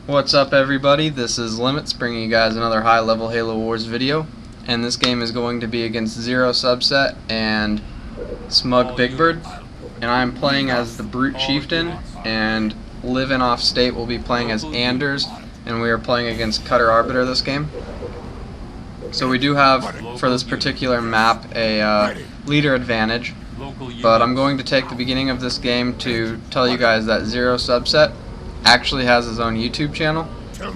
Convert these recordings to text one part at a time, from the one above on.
What's up, everybody? This is Limitz bringing you guys another high-level Halo Wars video, and this game is going to be against Zero Subset and Smug Big Bird, and I'm playing as the Brute Chieftain, and Limitzoffstate will be playing as Anders, and we are playing against Cutter Arbiter this game. So we do have, for this particular map, a leader advantage, but I'm going to take the beginning of this game to tell you guys that Zero Subset actually has his own YouTube channel,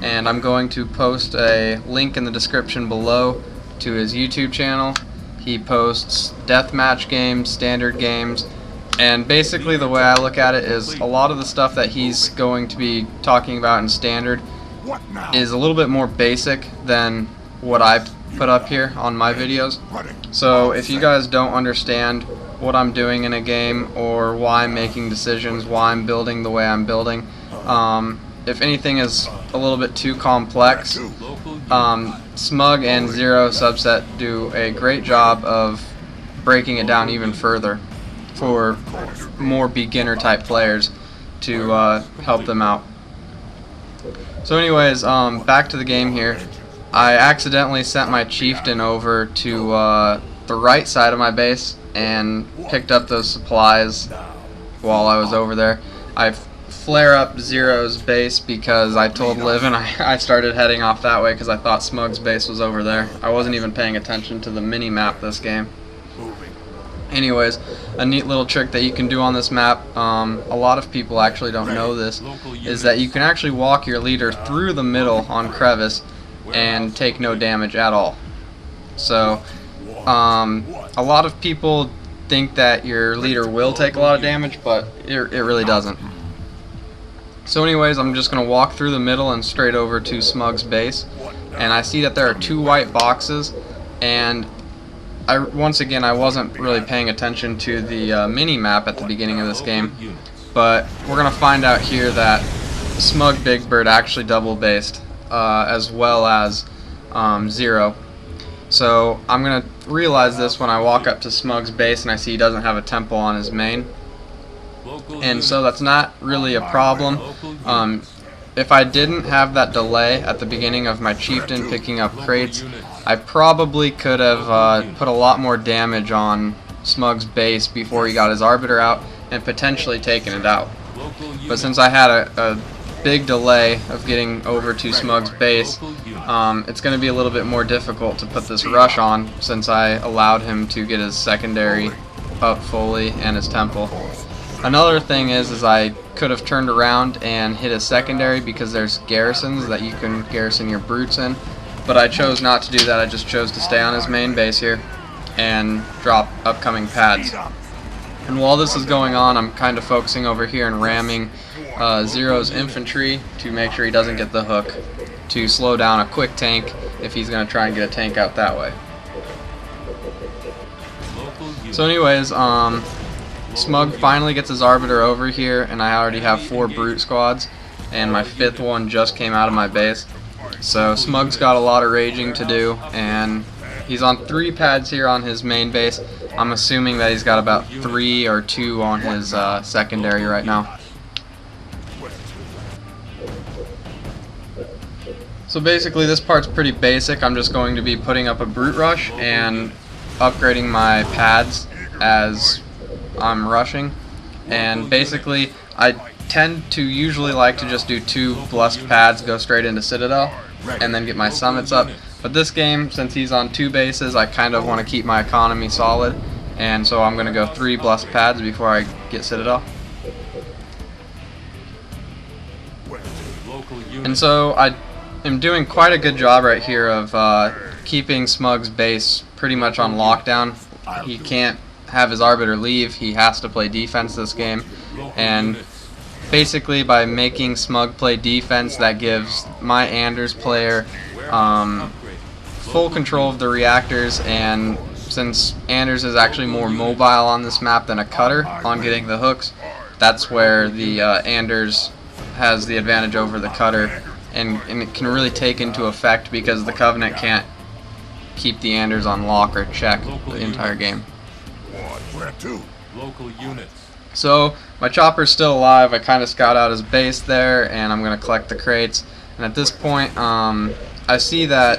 and I'm going to post a link in the description below to his YouTube channel. He posts deathmatch games, standard games, and basically the way I look at it is a lot of the stuff that he's going to be talking about in standard is a little bit more basic than what I put up here on my videos. So if you guys don't understand what I'm doing in a game or why I'm making decisions, why I'm building the way I'm building, if anything is a little bit too complex, Smug and Zero Subset do a great job of breaking it down even further for more beginner type players to help them out. So anyways, back to the game here. I accidentally sent my chieftain over to the right side of my base and picked up those supplies while I was over there. I flare up Zero's base because I told Liv, and I started heading off that way because I thought Smug's base was over there. I wasn't even paying attention to the mini-map this game. Anyways, a neat little trick that you can do on this map, a lot of people actually don't know this, is that you can actually walk your leader through the middle on Crevice and take no damage at all. So, a lot of people think that your leader will take a lot of damage, but it really doesn't. So anyways, I'm just going to walk through the middle and straight over to Smug's base, and I see that there are two white boxes, and once again I wasn't really paying attention to the mini-map at the beginning of this game, but we're going to find out here that Smug Big Bird actually double-based, as well as Zero. So I'm going to realize this when I walk up to Smug's base and I see he doesn't have a temple on his main. And so that's not really a problem. If I didn't have that delay at the beginning of my chieftain picking up crates, I probably could have put a lot more damage on Smug's base before he got his Arbiter out and potentially taken it out. But since I had a big delay of getting over to Smug's base, it's going to be a little bit more difficult to put this rush on since I allowed him to get his secondary up fully and his temple. Another thing is I could have turned around and hit a secondary because there's garrisons that you can garrison your brutes in, but I chose not to do that. I just chose to stay on his main base here and drop upcoming pads. And while this is going on, I'm kind of focusing over here and ramming Zero's infantry to make sure he doesn't get the hook, to slow down a quick tank if he's going to try and get a tank out that way. So anyways, Smug finally gets his Arbiter over here, and I already have 4 brute squads, and my 5th one just came out of my base. So Smug's got a lot of raging to do, and he's on 3 pads here on his main base. I'm assuming that he's got about 3 or 2 on his secondary right now. So basically this part's pretty basic. I'm just going to be putting up a brute rush and upgrading my pads as I'm rushing, and basically I tend to usually like to just do 2 blessed pads, go straight into Citadel, and then get my summits up. But this game, since he's on 2 bases, I kind of want to keep my economy solid, and so I'm going to go 3 blessed pads before I get Citadel. And so I am doing quite a good job right here of keeping Smug's base pretty much on lockdown. He can't have his Arbiter leave, he has to play defense this game, and basically by making Smug play defense, that gives my Anders player full control of the reactors, and since Anders is actually more mobile on this map than a Cutter on getting the hooks, that's where the Anders has the advantage over the Cutter, and it can really take into effect because the Covenant can't keep the Anders on lock or check the entire game. Where to? Local units. So my chopper's still alive. I kind of scout out his base there, and I'm going to collect the crates. And at this point, I see that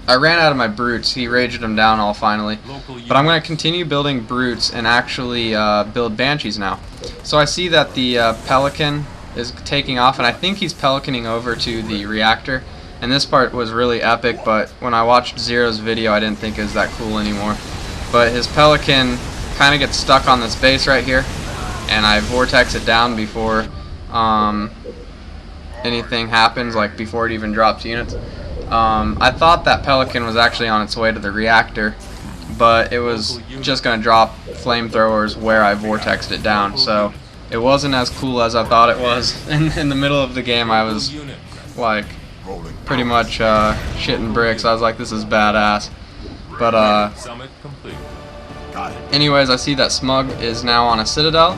I ran out of my brutes. He raged them down all finally. But I'm going to continue building brutes and actually build banshees now. So I see that the pelican is taking off, and I think he's pelicaning over to the reactor. And this part was really epic, but when I watched Zero's video, I didn't think it was that cool anymore. But his pelican kind of gets stuck on this base right here, and I vortex it down before anything happens, like before it even drops units. I thought that pelican was actually on its way to the reactor, but it was just going to drop flamethrowers where I vortexed it down, so it wasn't as cool as I thought it was. In the middle of the game, I was like pretty much shitting bricks. I was like, this is badass. But anyways, I see that Smug is now on a citadel,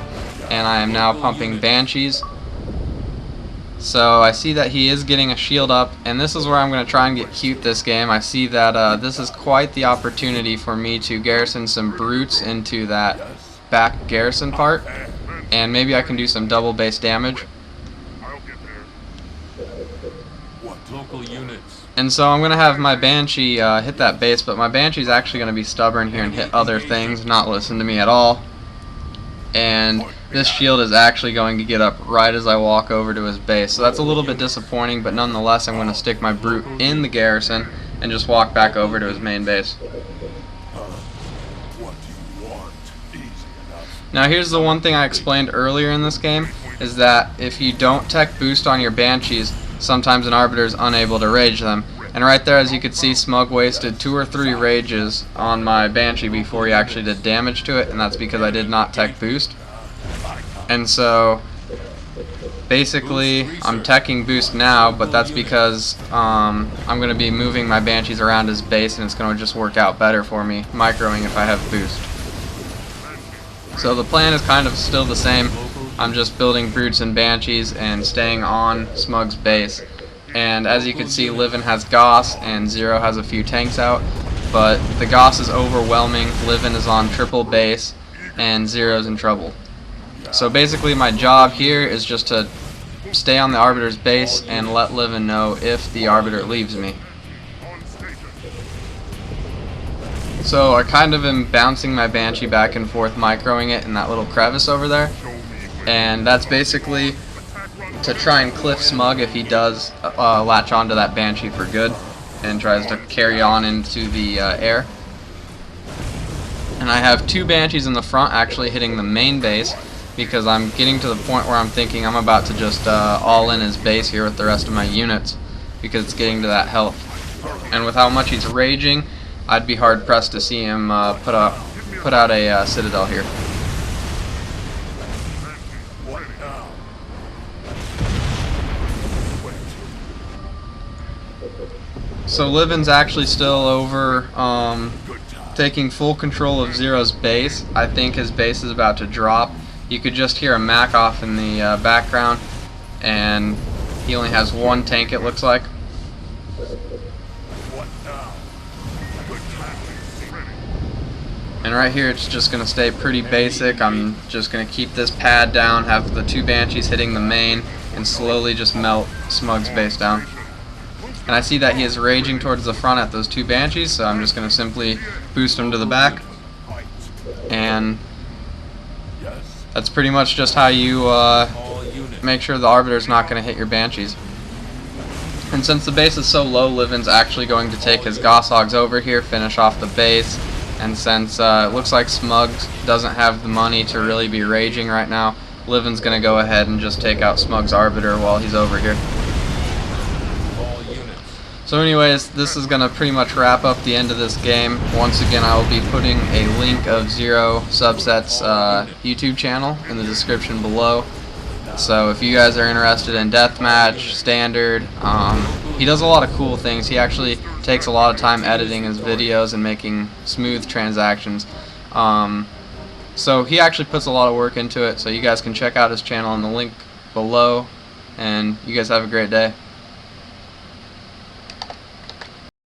and I am now pumping banshees. So I see that he is getting a shield up, and this is where I'm going to try and get cute this game. I see that this is quite the opportunity for me to garrison some brutes into that back garrison part, and maybe I can do some double base damage. And so I'm going to have my Banshee hit that base, but my Banshee's actually going to be stubborn here and hit other things, not listen to me at all. And this shield is actually going to get up right as I walk over to his base. So that's a little bit disappointing, but nonetheless I'm going to stick my brute in the garrison and just walk back over to his main base. Now here's the one thing I explained earlier in this game, is that if you don't tech boost on your Banshees, sometimes an Arbiter is unable to rage them. And right there, as you can see, Smug wasted 2 or 3 rages on my Banshee before he actually did damage to it, and that's because I did not tech boost. And so basically I'm teching boost now, but that's because I'm going to be moving my Banshees around his base, and it's going to just work out better for me microing if I have boost. So the plan is kind of still the same. I'm just building brutes and banshees and staying on Smug's base. And as you can see, Livin has Goss and Zero has a few tanks out, but the Goss is overwhelming, Livin is on triple base, and Zero's in trouble. So basically my job here is just to stay on the Arbiter's base and let Livin know if the Arbiter leaves me. So I kind of am bouncing my Banshee back and forth, microing it in that little crevice over there. And that's basically to try and cliff Smug if he does latch onto that Banshee for good and tries to carry on into the air. And I have 2 Banshees in the front actually hitting the main base, because I'm getting to the point where I'm thinking I'm about to just all in his base here with the rest of my units, because it's getting to that health. And with how much he's raging, I'd be hard pressed to see him put out a citadel here. So Livin's actually still over taking full control of Zero's base. I think his base is about to drop. You could just hear a Mac off in the background, and he only has 1 tank, it looks like. And right here it's just going to stay pretty basic. I'm just going to keep this pad down, have the 2 Banshees hitting the main, and slowly just melt Smug's base down. And I see that he is raging towards the front at those 2 Banshees, so I'm just going to simply boost him to the back. And that's pretty much just how you make sure the Arbiter's not going to hit your Banshees. And since the base is so low, Livin's actually going to take his Gosshogs over here, finish off the base. And since it looks like Smug doesn't have the money to really be raging right now, Livin's going to go ahead and just take out Smug's Arbiter while he's over here. So anyways, this is going to pretty much wrap up the end of this game. Once again, I will be putting a link of Zero Subset's YouTube channel in the description below. So if you guys are interested in deathmatch, standard, he does a lot of cool things. He actually takes a lot of time editing his videos and making smooth transactions. So he actually puts a lot of work into it, so you guys can check out his channel in the link below, and you guys have a great day.